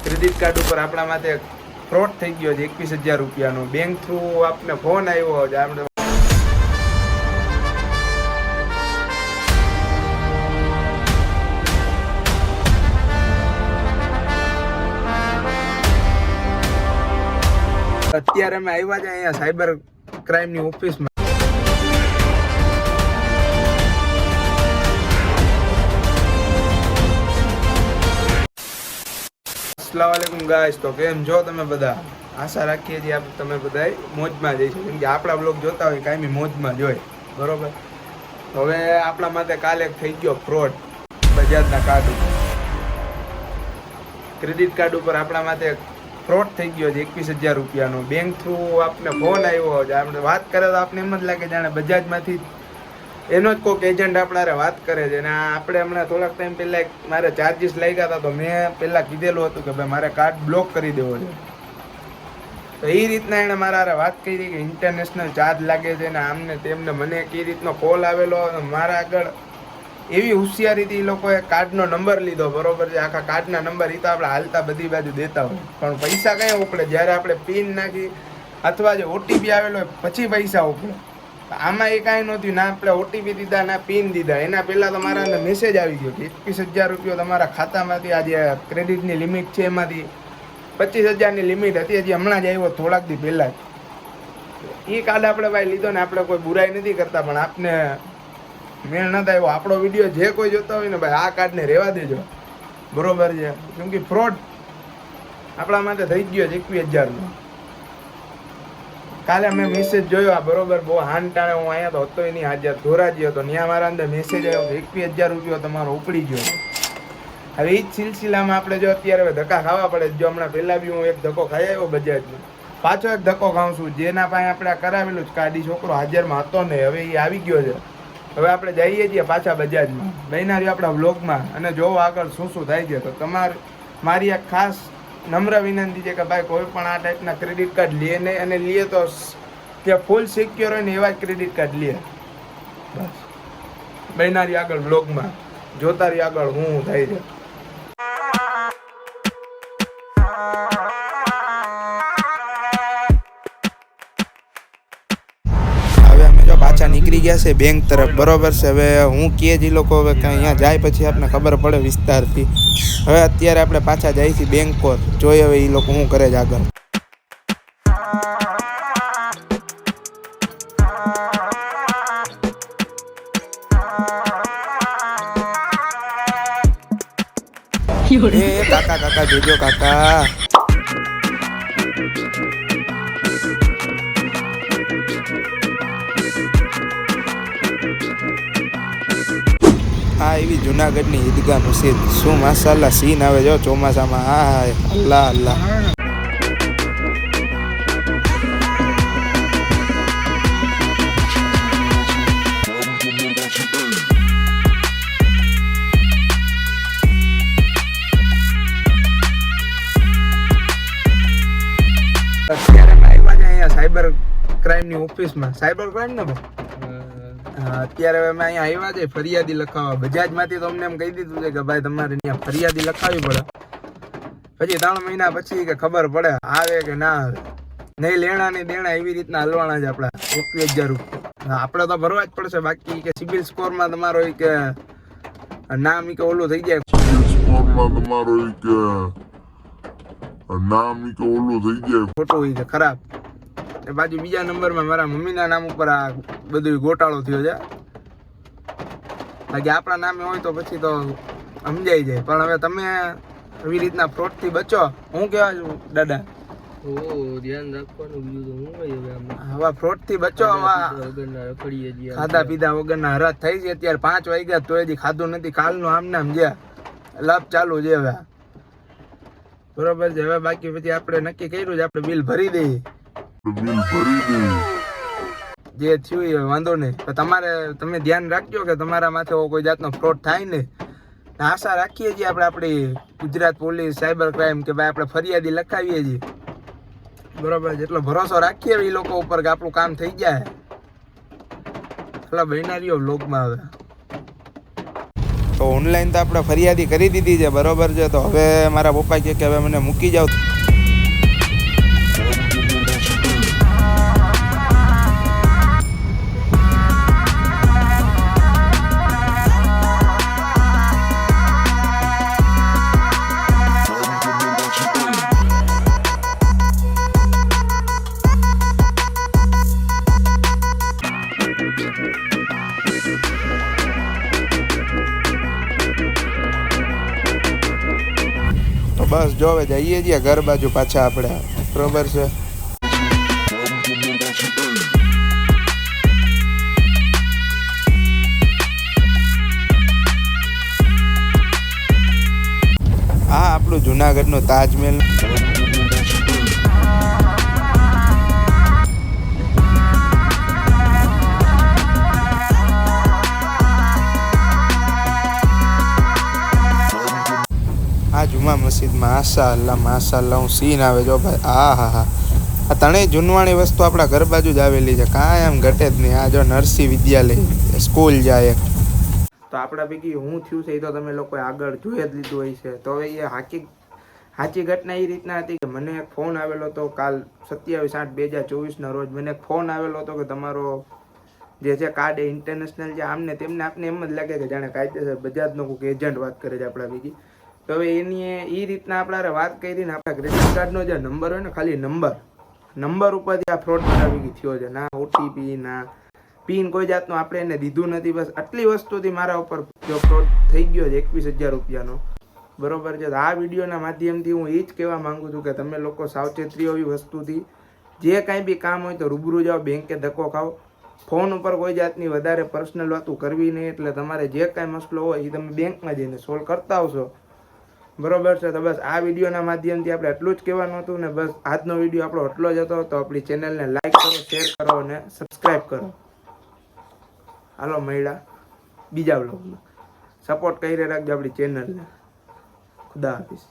Credit card ઉપર આપણા માટે ફ્રોડ થઈ ગયો છે 21,000 રૂપિયાનો. બેંક થ્રુ આપને ફોન આવ્યો છે. આપણે અત્યારે અમે આવ્યા છે અહીંયા સાયબર ક્રાઇમની ઓફિસમાં. अस्सलामुअलैकुम गाइस, तो केम जो તમે બધા? આશા રાખીએ છીએ તમે બધા મોજમાં જઈશો, કેમ કે આપણા બ્લોગ જોતા હોય કાયમી મોજમાં જ હોય, બરોબર. હવે આપણા માટે કાલે થઈ ગયો ફ્રોડ બજાજના કાર્ડ ઉપર. ક્રેડિટ કાર્ડ ઉપર આપણા માટે ફ્રોડ થઈ ગયો છે 21,000 રૂપિયાનો. બેંક થ્રુ આપને ફોન આવ્યો છે. આપણે વાત કરે તો આપણે એમ જ લાગે જાણે બજાજમાંથી એનો જ કોઈક એજન્ટ આપણા વાત કરે છે. અને આપણે હમણાં થોડાક ટાઈમ પહેલાં મારે ચાર્જીસ લાગ્યા હતા, તો મેં પહેલાં કીધેલું હતું કે ભાઈ મારે કાર્ડ બ્લોક કરી દેવો છે. તો એ રીતના એણે મારા વાત કરી કે ઇન્ટરનેશનલ ચાર્જ લાગે છે ને આમને તેમને. મને એ રીતનો કોલ આવેલો. મારા આગળ એવી હોશિયારીથી એ લોકોએ કાર્ડનો નંબર લીધો, બરોબર છે. આખા કાર્ડના નંબર એ તો આપણે હાલતા બધી બાજુ દેતા હોય, પણ પૈસા કઈ ઉપડે જ્યારે આપણે પિન નાખી અથવા જે ઓટીપી આવેલો હોય પછી પૈસા ઉપડે. આમાં એ કાંઈ નહોતું, ના આપણે ઓટીપી દીધા ના પિન દીધા. એના પહેલાં તો મારા અંદર મેસેજ આવી ગયો કે 21,000 રૂપિયા તમારા ખાતામાંથી આ જે ક્રેડિટની લિમિટ છે એમાંથી 25,000ની લિમિટ હતી, હજી હમણાં જ આવ્યો થોડાક દી પહેલાં જ. એ કાલે આપણે ભાઈ લીધો ને આપણે કોઈ બુરાઈ નથી કરતા, પણ આપને મેળ ન થાય એવો આપણો વિડીયો જે કોઈ જોતા હોય ને ભાઈ આ કાર્ડને રહેવા દેજો, બરોબર છે. કેમ કે ફ્રોડ આપણા માટે થઈ ગયો છે 21,000નો. કાલે મેં મેસેજ જોયો, બરોબર, બહુ હાન ટાણે હું અહીંયા તો હતો નહીં, હાજર ધોરાજી હતો. ત્યાં મારા અંદર મેસેજ આવ્યો કે 21,000 રૂપિયા તમારો ઉપડી ગયો. હવે એ જ સિલસિલામાં આપણે જો અત્યારે હવે ધક્કા ખાવા પડે. જો હમણાં પહેલાં બી હું એક ધક્કો ખાઈ આવ્યો બજાજનો, પાછો એક ધક્કો ખાઉં છું. જેના પાસે આપણે કરાવેલું જ કાઢી છોકરો હાજરમાં હતો ને, હવે એ આવી ગયો છે. હવે આપણે જઈએ છીએ પાછા બજાજમાં, બન્યા રહ્યો આપણા વ્લોગમાં અને જોવો આગળ શું શું થાય છે. તો તમારે મારી એક ખાસ નમ્ર વિનંતી છે કે ભાઈ કોઈ પણ આ ટાઈપના ક્રેડિટ કાર્ડ લે નહીં, અને લે તો ત્યાં ફૂલ સિક્યોર હોય ને એવા જ ક્રેડિટ કાર્ડ લે. બસ બન્યા રહ્યો આગળ વ્લોગમાં, જોતા રહ્યો આગળ શું થાય છે. પાછા નીકળી ગયા છે બેંક તરફ, બરોબર છે. હવે હું કે જ લોકો હવે અહીંયા જાય પછી આપણને ખબર પડે વિસ્તારથી. હવે અત્યારે આપણે પાછા જાય છીએ બેંક પર, જોઈએ હવે એ લોકો શું કરે છે આગળ. એ કાકા કાકા જોજો કાકા. આ એવી જુનાગઢની ઈદગાહ મસ્જિદ, શું માશાલ્લાહ સીન આવે જો ચોમાસામાં. હા અલ્લાહ અલ્લાહ. અત્યારે અમે આવ્યા છે અહીંયા સાયબર ક્રાઇમની ઓફિસમાં. સાયબર ક્રાઇમ ને ભાઈ, અત્યારે અમે અહીંયા આવ્યા છે ફરિયાદી લખાવવા. બજાજમાંથી તો અમને એમ કહી દીધું છે કે ભાઈ તમારે ત્યાં ફરિયાદી લખાવવી પડે. પછી 3 મહિના પછી કે ખબર પડે આવે કે ના આવે. નહીં લેણા નહીં દેણા એવી રીતના હલવાના છે આપણા 21,000 રૂપિયા. આપણે તો ભરવા જ પડશે, બાકી કે સિબિલ સ્કોરમાં તમારો કે નામ કે ઓલું થઈ જાય, ખોટું હોય છે, ખરાબ. એ બાજુ બીજા નંબરમાં મારા મમ્મીના નામ ઉપર આ બધું ગોટાળો થયો છે. બાકી આપણા નામે હોય તો પછી તો સમજાઈ જાય. પણ હવે તમે એવી રીતના ફ્રોડથી બચો. હું કહેવા છું દાદા, ધ્યાન રાખવાનું બીજું તો હું હવે હવે ફ્રોડથી બચો. ખાધા પીધા વગરના હરાજ થઈ છે. અત્યારે 5 વાગ્યા તો હજી ખાધું નથી. કાલનું આમ નામ જે લાભ ચાલુ છે હવે, બરોબર છે. હવે બાકી પછી આપણે નક્કી કર્યું છે આપણે બિલ ભરી દઈએ. જે થયું એ વાંધો નહીં. તો તમે ધ્યાન રાખજો કે તમારા માથે કોઈ જાતનો ફ્રોડ થાય ને. આશા રાખીએ છીએ આપણે આપણી ગુજરાત પોલીસ સાયબર ક્રાઇમ કે ભાઈ આપણે ફરિયાદી લખાવીએ છીએ, બરોબર. જેટલો ભરોસો રાખીએ એ લોકો ઉપર કે આપણું કામ થઈ જાય. એટલે બન્યા રહ્યો વ્લોગમાં. હવે તો ઓનલાઈન તો આપણે ફરિયાદી કરી દીધી છે, બરોબર છે. તો હવે મારા પપ્પા કહે કે હવે મને મૂકી જાઓ. તો બસ જો હવે જઈએ છીએ ઘર બાજુ પાછા આપણે, બરોબર છે. આ આપણું જુનાગઢનું તાજમહેલ. આ જુમા મસ્જિદમાં માશાઅલ્લાહ હું સીન આવે જો ભાઈ. હા હા હા, આ ત્રણેય જૂનવાણી વસ્તુ આપણા ઘર બાજુ જ આવેલી છે, કાંઈ આમ ઘટે જ નહીં. આ જો નરસિંહ વિદ્યાલય સ્કૂલ જાય. તો આપણા પૈકી હું થયું છે એ તો તમે લોકોએ આગળ જોઈ જ લીધું હોય છે. તો હવે એ સાચી ઘટના એ રીતના હતી કે મને એક ફોન આવેલો હતો કાલ 27/8/2024 રોજ. મને એક ફોન આવેલો હતો કે તમારો જે છે કાર્ડ એ ઇન્ટરનેશનલ છે, આમને તેમને. આપને એમ જ લાગે કે જાણે કાયદેસર બજાજનો કોઈ એજન્ટ વાત કરે છે આપણા પૈકી. તો હવે એની એ રીતના આપણે વાત કરી ને આપણા ક્રેડિટ કાર્ડનો જે નંબર હોય ને, ખાલી નંબર ઉપરથી આ ફ્રોડ બનાવી થયો છે. ના ઓટીપી ના પિન કોઈ જાતનું આપણે એને દીધું નથી. બસ આટલી વસ્તુથી મારા ઉપર જો ફ્રોડ થઈ ગયો છે 21,000 રૂપિયાનો, બરોબર છે. તો આ વિડીયોના માધ્યમથી હું એ જ કહેવા માંગુ છું કે તમે લોકો સાવચેત રહ્યો એવી વસ્તુથી. જે કાંઈ બી કામ હોય તો રૂબરૂ જાઓ, બેંકે ધક્કો ખાઓ. ફોન ઉપર કોઈ જાતની વધારે પર્સનલ વાતો કરવી નહીં. એટલે તમારે જે કાંઈ મસલો હોય એ તમે બેંકમાં જઈને સોલ્વ કરતા આવશો, બરોબર છે. તો બસ આ વિડીયોના માધ્યમથી આપણે એટલું જ કહેવાનું હતું ને. બસ આજનો વિડીયો આપણો એટલો જ હતો. તો આપણી ચેનલને લાઈક કરો, શેર કરો અને સબસ્ક્રાઈબ કરો. હાલો મળ્યા બીજા વ્લોગમાં. સપોર્ટ કરી રાખજો આપણી ચેનલને. ખુદા હાફિઝ.